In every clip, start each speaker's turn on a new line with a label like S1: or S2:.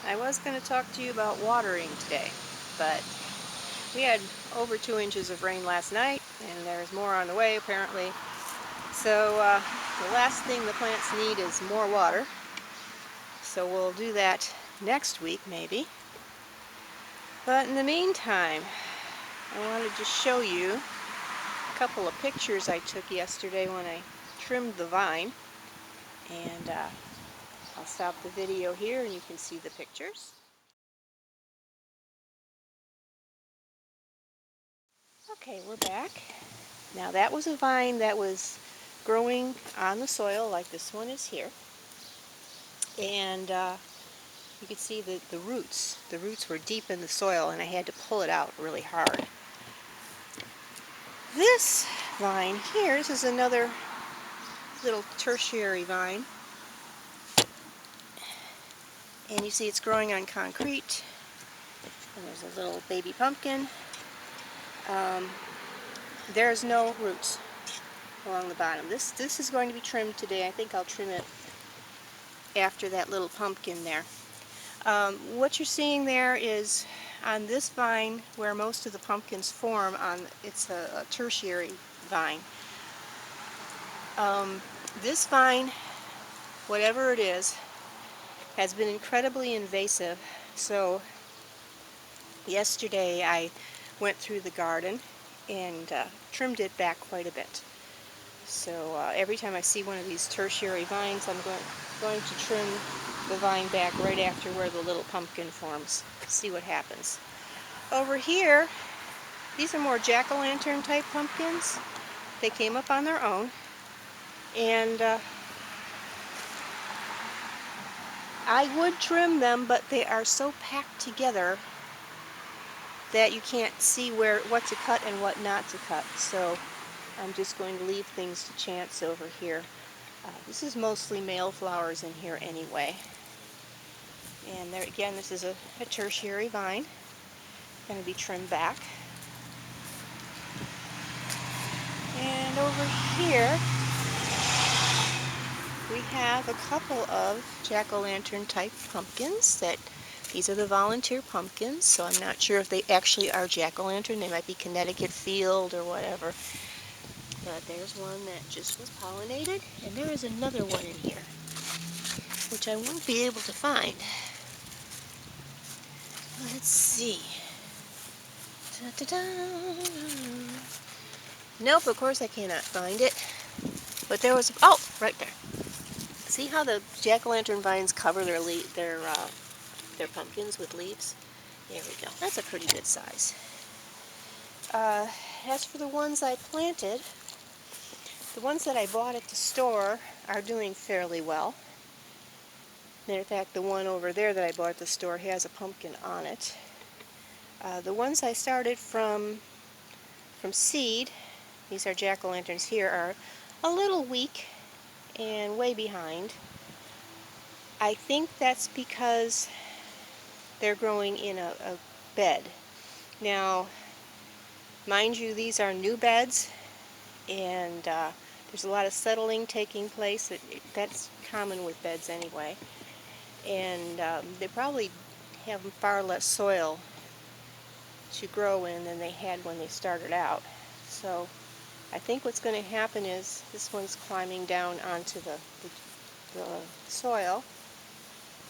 S1: I was going to talk to you about watering today, but we had over 2 inches of rain last night, and there's more on the way apparently. So the last thing the plants need is more water. So we'll do that next week maybe. But in the meantime, I wanted to show you a couple of pictures I took yesterday when I trimmed the vine. And I'll stop the video here and you can see the pictures. Okay, we're back. Now that was a vine that was growing on the soil like this one is here. And you could see the roots. The roots were deep in the soil and I had to pull it out really hard. This vine here, this is another little tertiary vine. And you see it's growing on concrete. And there's a little baby pumpkin. There's no roots along the bottom. This is going to be trimmed today. I think I'll trim it after that little pumpkin there. What you're seeing there is on this vine where most of the pumpkins form on, it's a tertiary vine. This vine, whatever it is, has been incredibly invasive. So yesterday I went through the garden and trimmed it back quite a bit. So every time I see one of these tertiary vines, I'm going to trim the vine back right after where the little pumpkin forms. See what happens. Over here, these are more jack-o'-lantern type pumpkins. They came up on their own, and I would trim them, but they are so packed together that you can't see what to cut and what not to cut. So I'm just going to leave things to chance over here. This is mostly male flowers in here anyway. And there again, this is a tertiary vine. Going to be trimmed back. And over here we have a couple of jack-o'-lantern type pumpkins. These are the volunteer pumpkins, so I'm not sure if they actually are jack-o'-lantern. They might be Connecticut Field or whatever. But there's one that just was pollinated, and there is another one in here, which I won't be able to find. Let's see. Nope, of course I cannot find it. But there was, oh, right there. See how the jack-o'-lantern vines cover their pumpkins with leaves? There we go. That's a pretty good size. As for the ones I planted, the ones that I bought at the store are doing fairly well. Matter of fact, the one over there that I bought at the store has a pumpkin on it. The ones I started from seed, these are jack-o'-lanterns here, are a little weak and way behind. I think that's because they're growing in a bed. Now, mind you, these are new beds, and there's a lot of settling taking place. That's common with beds anyway. And they probably have far less soil to grow in than they had when they started out. So I think what's going to happen is this one's climbing down onto the soil.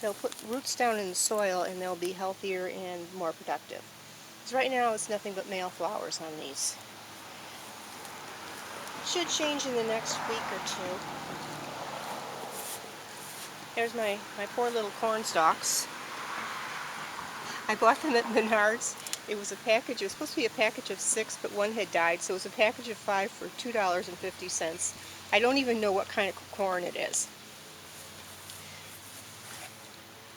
S1: They'll put roots down in the soil and they'll be healthier and more productive. Because right now it's nothing but male flowers on these. Should change in the next week or two. There's my poor little corn stalks. I bought them at Menards. It was supposed to be a package of 6, but one had died, so it was a package of 5 for $2.50. I don't even know what kind of corn it is.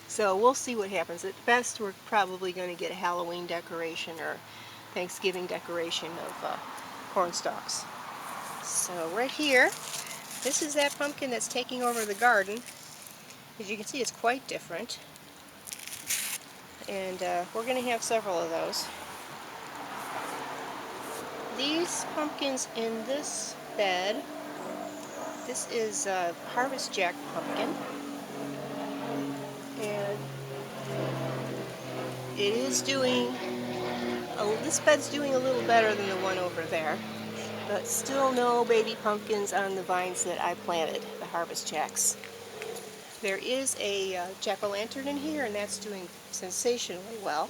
S1: So we'll see what happens. At best, we're probably going to get a Halloween decoration or Thanksgiving decoration of corn stalks. So right here, this is that pumpkin that's taking over the garden. As you can see, it's quite different. And we're going to have several of those. These pumpkins in this bed, this is Harvest Jack pumpkin. And it is doing, this bed's doing a little better than the one over there, but still no baby pumpkins on the vines that I planted, the harvest jacks. There is a jack-o'-lantern in here, and that's doing sensationally well.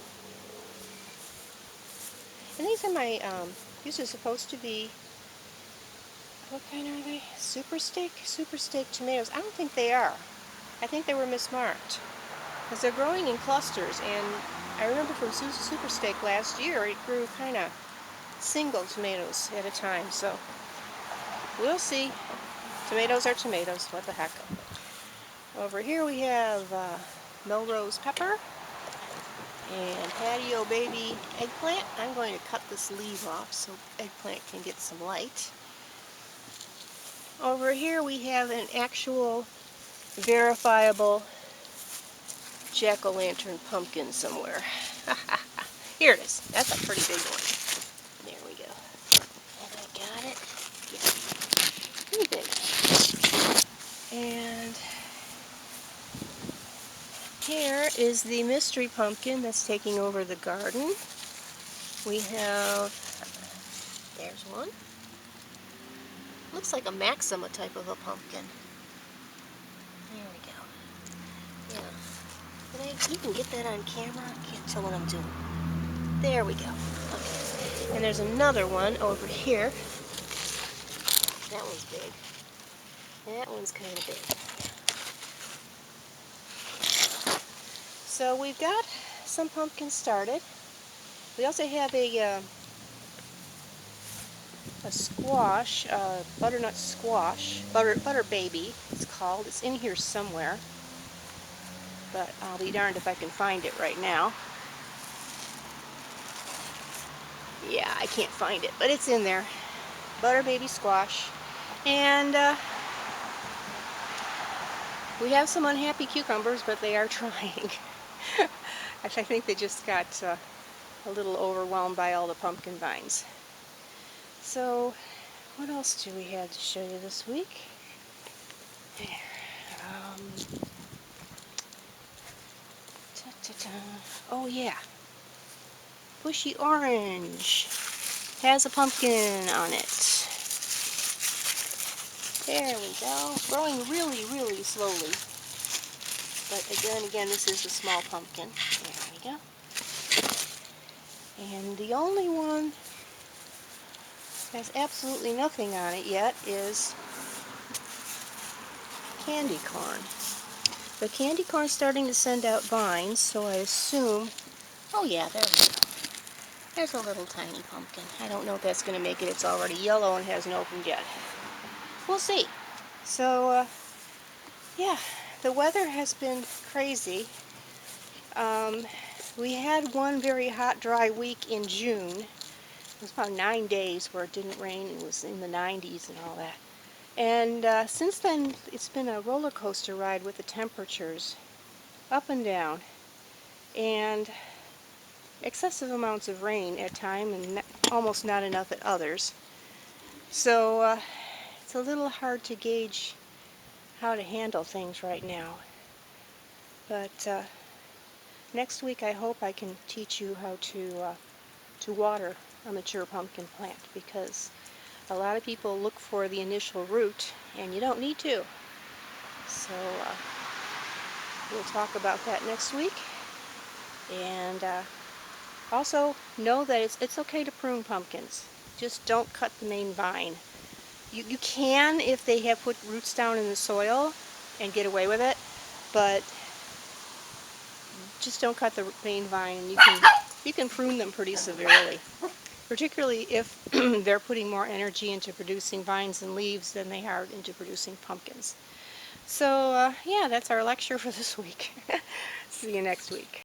S1: And these are my, these are supposed to be, what kind are they? Super steak tomatoes. I don't think they are. I think they were mismarked, because they're growing in clusters, and I remember from Super Steak last year, it grew kind of single tomatoes at a time, so we'll see. Tomatoes are tomatoes, what the heck. Over here we have Melrose pepper and patio baby eggplant. I'm going to cut this leaf off so eggplant can get some light. Over here we have an actual verifiable jack-o'-lantern pumpkin somewhere. Here it is. That's a pretty big one. There we go. Have I got it? Yeah. Pretty big. And here is the mystery pumpkin that's taking over the garden. We have, there's one. Looks like a Maxima type of a pumpkin. There we go. Yeah. You can get that on camera? I can't tell what I'm doing. There we go. Okay. And there's another one over here. That one's big. That one's kind of big. So we've got some pumpkins started. We also have a squash, butternut squash, butter baby it's called. It's in here somewhere, but I'll be darned if I can find it right now. Yeah, I can't find it, but it's in there. Butter baby squash. And we have some unhappy cucumbers, but they are trying. Actually, I think they just got a little overwhelmed by all the pumpkin vines. So, what else do we have to show you this week? There. Oh yeah. Bushy orange. Has a pumpkin on it. There we go. Growing really, really slowly. But again, this is a small pumpkin. There we go. And the only one that has absolutely nothing on it yet is candy corn. The candy corn's starting to send out vines, so I assume... Oh yeah, there we go. There's a little tiny pumpkin. I don't know if that's going to make it. It's already yellow and hasn't opened yet. We'll see. So, yeah, the weather has been crazy. We had one very hot, dry week in June. It was about 9 days where it didn't rain. It was in the 90s and all that. And since then, it's been a roller coaster ride with the temperatures, up and down, and excessive amounts of rain at times, and almost not enough at others. So it's a little hard to gauge how to handle things right now. But next week I hope I can teach you how to water a mature pumpkin plant, because a lot of people look for the initial root, and you don't need to. So we'll talk about that next week. And also know that it's okay to prune pumpkins. Just don't cut the main vine. You can if they have put roots down in the soil and get away with it, but just don't cut the main vine. You can prune them pretty severely, particularly if they're putting more energy into producing vines and leaves than they are into producing pumpkins. So yeah, that's our lecture for this week. See you next week.